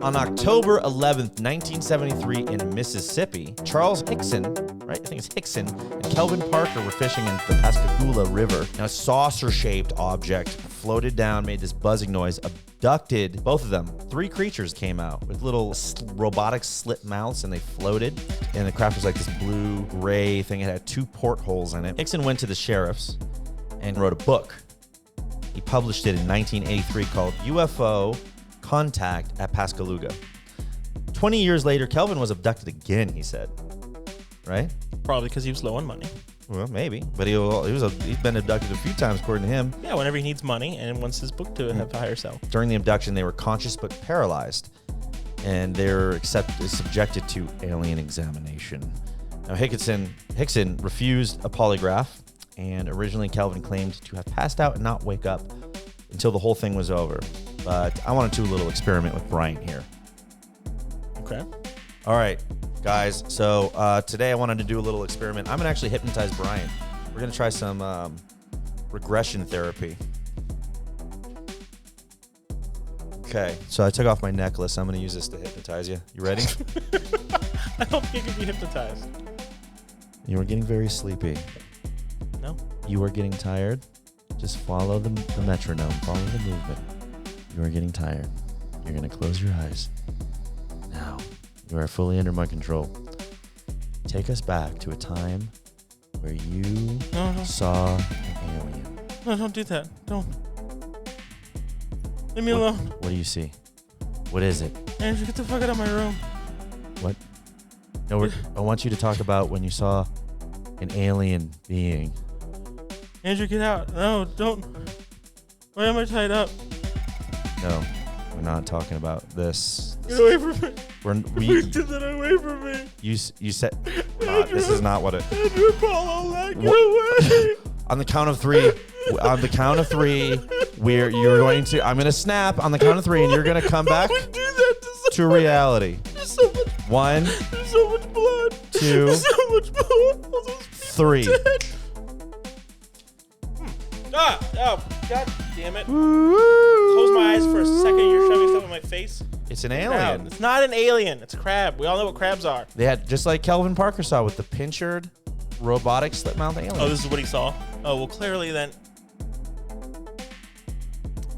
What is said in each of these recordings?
On October 11th, 1973 in Mississippi, Charles Hickson, right? I think it's Hickson, and Kelvin Parker were fishing in the Pascagoula River. Now, a saucer-shaped object floated down, made this buzzing noise, abducted both of them. 3 creatures came out with little robotic slit mouths, and they floated. And the craft was like this blue-gray thing. It had 2 portholes in it. Hickson went to the sheriffs and wrote a book. He published it in 1983 called UFO Contact at Pascagoula. 20 years later, Kelvin was abducted again, he said. Right? Probably because he was low on money. Well, maybe. But he's been abducted a few times, according to him. Yeah, whenever he needs money and wants his book to have a higher sell. During the abduction, they were conscious but paralyzed. And they're subjected to alien examination. Now, Hickson refused a polygraph. And originally, Kelvin claimed to have passed out and not wake up until the whole thing was over. But I want to do a little experiment with Brian here. Okay. All right, guys. So today I wanted to do a little experiment. I'm going to actually hypnotize Brian. We're going to try some regression therapy. Okay, so I took off my necklace. I'm going to use this to hypnotize you. You ready? I don't think you can be hypnotized. You are getting very sleepy. No. You are getting tired. Just follow the metronome. Follow the movement. You are getting tired. You're going to close your eyes. Now, you are fully under my control. Take us back to a time where you saw an alien. No, don't do that. Don't. Leave me alone. What do you see? What is it? Andrew, get the fuck out of my room. What? No, I want you to talk about when you saw an alien being. Andrew, get out. No, don't. Why am I tied up? No, we're not talking about this. Get away from me. You did that away from me. You said this is not what it. Andrew, Apollo, get away. On the count of 3. On the count of 3, I'm gonna snap on the count of 3, and you're gonna come back Why would do that to reality. There's so much. 1, There's so much blood. 2, There's so much blood. 3. Oh, god damn it. Close my eyes for a second. You're shoving stuff in my face. It's an alien. No, it's not an alien. It's a crab. We all know what crabs are. They had, just like Kelvin Parker saw with the pinchered robotic slit mouth alien. Oh, this is what he saw? Oh, well, clearly then.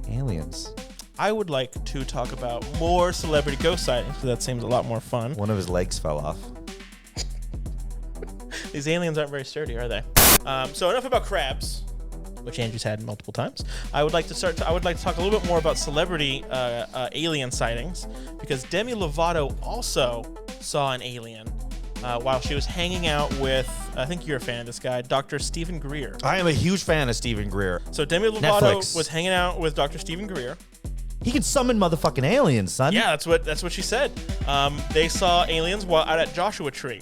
Aliens. I would like to talk about more celebrity ghost sightings, because that seems a lot more fun. One of his legs fell off. These aliens aren't very sturdy, are they? So enough about crabs, which Andrew's had multiple times. I would like to talk a little bit more about celebrity alien sightings, because Demi Lovato also saw an alien while she was hanging out with, I think you're a fan of this guy, Dr. Stephen Greer. I am a huge fan of Stephen Greer. So Demi Lovato Netflix. was hanging out with Dr. Stephen Greer. He can summon motherfucking aliens, son. Yeah, that's what she said. They saw aliens while out at Joshua Tree.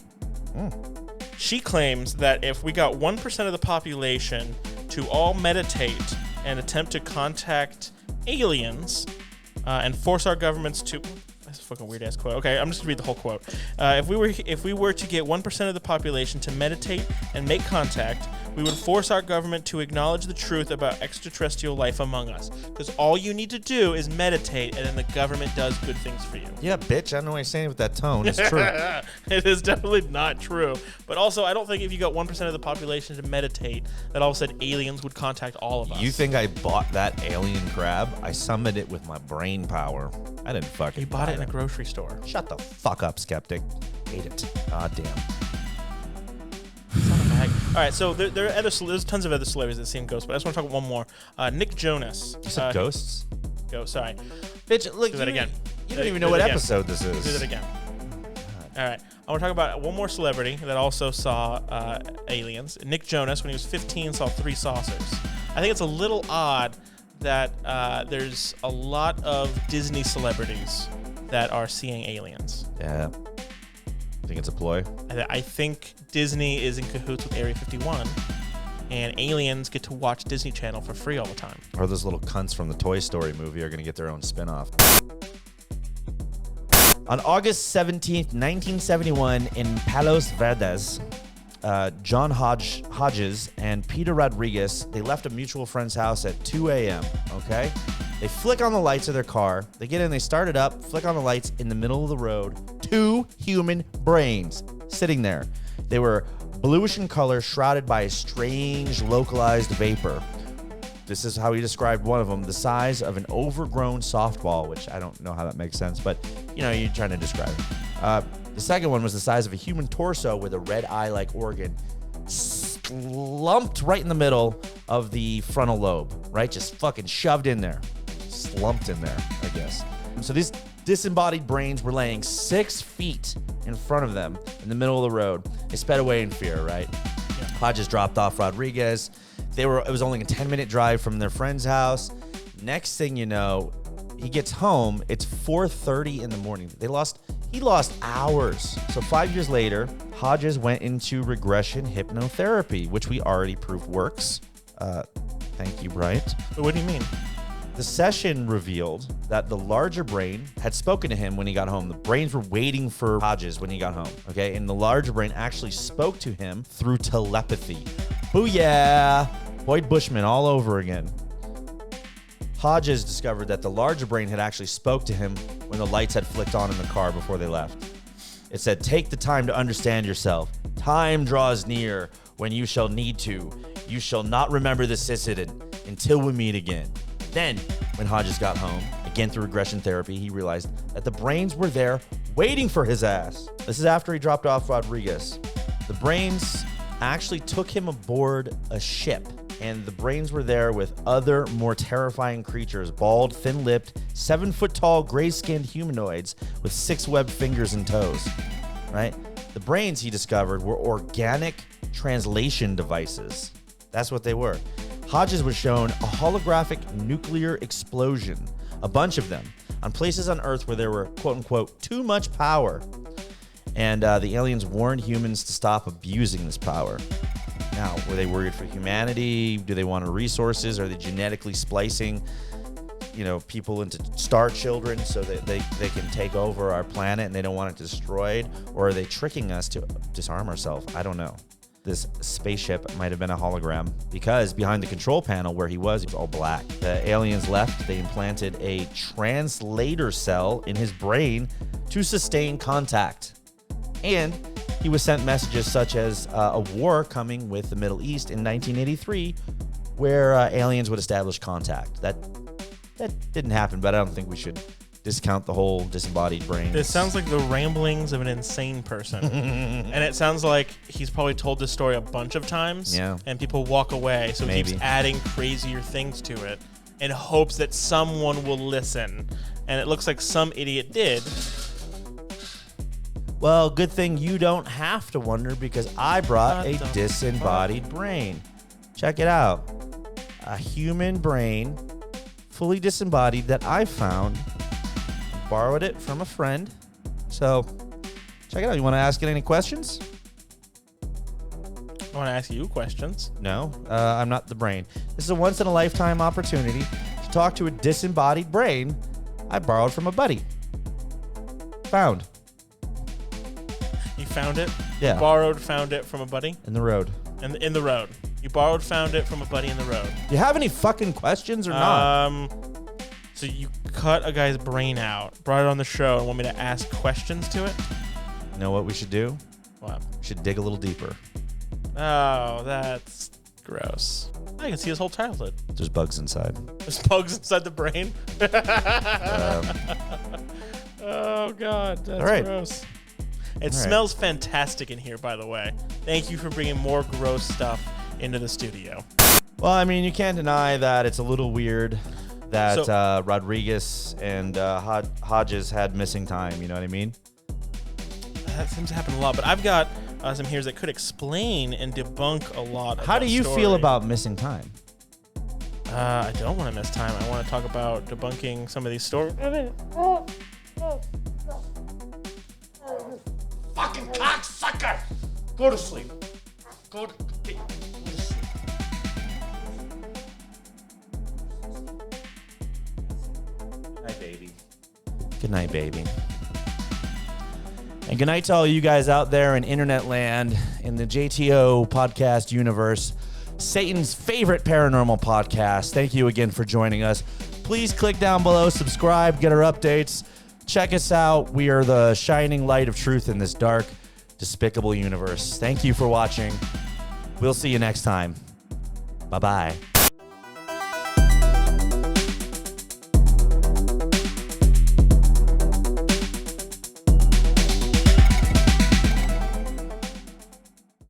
She claims that if we got 1% of the population to all meditate and attempt to contact aliens and force our governments to... That's a fucking weird ass quote. Okay, I'm just gonna read the whole quote. If we were to get 1% of the population to meditate and make contact, we would force our government to acknowledge the truth about extraterrestrial life among us. Because all you need to do is meditate, and then the government does good things for you. Yeah, bitch. I don't know why you're saying it with that tone. It's true. It is definitely not true. But also, I don't think if you got 1% of the population to meditate, that all of a sudden aliens would contact all of us. You think I bought that alien crab? I summoned it with my brain power. I didn't fucking You bought it in a grocery store. Shut the fuck up, skeptic. Hate it. God damn. All right, so there's tons of other celebrities that seen ghosts, but I just want to talk about one more. Nick Jonas. You said ghosts? Ghosts, sorry. Bitch, look, do that again. You don't even know what episode this is. Do that again. All right, I want to talk about one more celebrity that also saw aliens. Nick Jonas, when he was 15, saw 3 saucers. I think it's a little odd that there's a lot of Disney celebrities that are seeing aliens. Yeah. You think it's a ploy? I think Disney is in cahoots with Area 51, and aliens get to watch Disney Channel for free all the time. Or those little cunts from the Toy Story movie are going to get their own spinoff. On August 17th, 1971, in Palos Verdes, John Hodges and Peter Rodriguez, they left a mutual friend's house at 2 a.m., okay? They flick on the lights of their car. They get in, they start it up, flick on the lights in the middle of the road. 2 human brains sitting there. They were bluish in color, shrouded by a strange localized vapor. This is how he described one of them, the size of an overgrown softball, which I don't know how that makes sense, but you're trying to describe it. The second one was the size of a human torso with a red eye-like organ slumped right in the middle of the frontal lobe, right? Just fucking shoved in there. Slumped in there, I guess. So these disembodied brains were laying 6 feet in front of them in the middle of the road. They sped away in fear, right? Yeah. Hodges dropped off Rodriguez. It was only a 10-minute drive from their friend's house. Next thing you know, he gets home. It's 4:30 in the morning. He lost hours. So 5 years later, Hodges went into regression hypnotherapy, which we already proved works. Thank you, Bryant. What do you mean? The session revealed that the larger brain had spoken to him when he got home. The brains were waiting for Hodges when he got home, okay? And the larger brain actually spoke to him through telepathy. Booyah! Boyd Bushman all over again. Hodges discovered that the larger brain had actually spoke to him when the lights had flicked on in the car before they left. It said, "Take the time to understand yourself. Time draws near when you shall need to. You shall not remember this incident until we meet again." Then, when Hodges got home, again through regression therapy, he realized that the brains were there waiting for his ass. This is after he dropped off Rodriguez. The brains actually took him aboard a ship, and the brains were there with other more terrifying creatures, bald, thin-lipped, 7-foot-tall, gray-skinned humanoids with 6 webbed fingers and toes, right? The brains, he discovered, were organic translation devices. That's what they were. Hodges was shown a holographic nuclear explosion, a bunch of them, on places on Earth where there were, quote-unquote, too much power. And the aliens warned humans to stop abusing this power. Now, were they worried for humanity? Do they want resources? Are they genetically splicing, people into star children so that they can take over our planet and they don't want it destroyed? Or are they tricking us to disarm ourselves? I don't know. This spaceship might have been a hologram because behind the control panel where he was all black. The aliens left. They implanted a translator cell in his brain to sustain contact. And he was sent messages such as a war coming with the Middle East in 1983 where aliens would establish contact. That didn't happen, but I don't think we should discount the whole disembodied brain. This sounds like the ramblings of an insane person. And it sounds like he's probably told this story a bunch of times. Yeah. And people walk away. So he keeps adding crazier things to it in hopes that someone will listen. And it looks like some idiot did. Well, good thing you don't have to wonder because I brought a disembodied brain. Check it out. A human brain, fully disembodied, that I found. Borrowed it from a friend. So, check it out. You want to ask it any questions? I want to ask you questions. No, I'm not the brain. This is a once-in-a-lifetime opportunity to talk to a disembodied brain I borrowed from a buddy. Found. You found it? Yeah. You borrowed, found it from a buddy? In the road. In the road. You borrowed, found it from a buddy in the road. Do you have any fucking questions or not? So you cut a guy's brain out, brought it on the show, and want me to ask questions to it? You know what we should do? What? We should dig a little deeper. Oh, that's gross. I can see his whole childhood. There's bugs inside. There's bugs inside the brain? Oh, God. That's gross. It smells fantastic in here, by the way. Thank you for bringing more gross stuff into the studio. Well, I mean, you can't deny that it's a little weird that Rodriguez and Hodges had missing time. You know what I mean? That seems to happen a lot. But I've got some here that could explain and debunk a lot of How do you story. feel about missing time? I don't want to miss time. I want to talk about debunking some of these stories. Fucking cocksucker! Go to sleep. Go to sleep. Good night, baby. Good night, baby. And good night to all you guys out there in internet land, in the JTO podcast universe, Satan's favorite paranormal podcast. Thank you again for joining us. please click down below, subscribe, get our updates. Check us out. We are the shining light of truth in this dark, despicable universe. Thank you for watching. We'll see you next time. Bye-bye.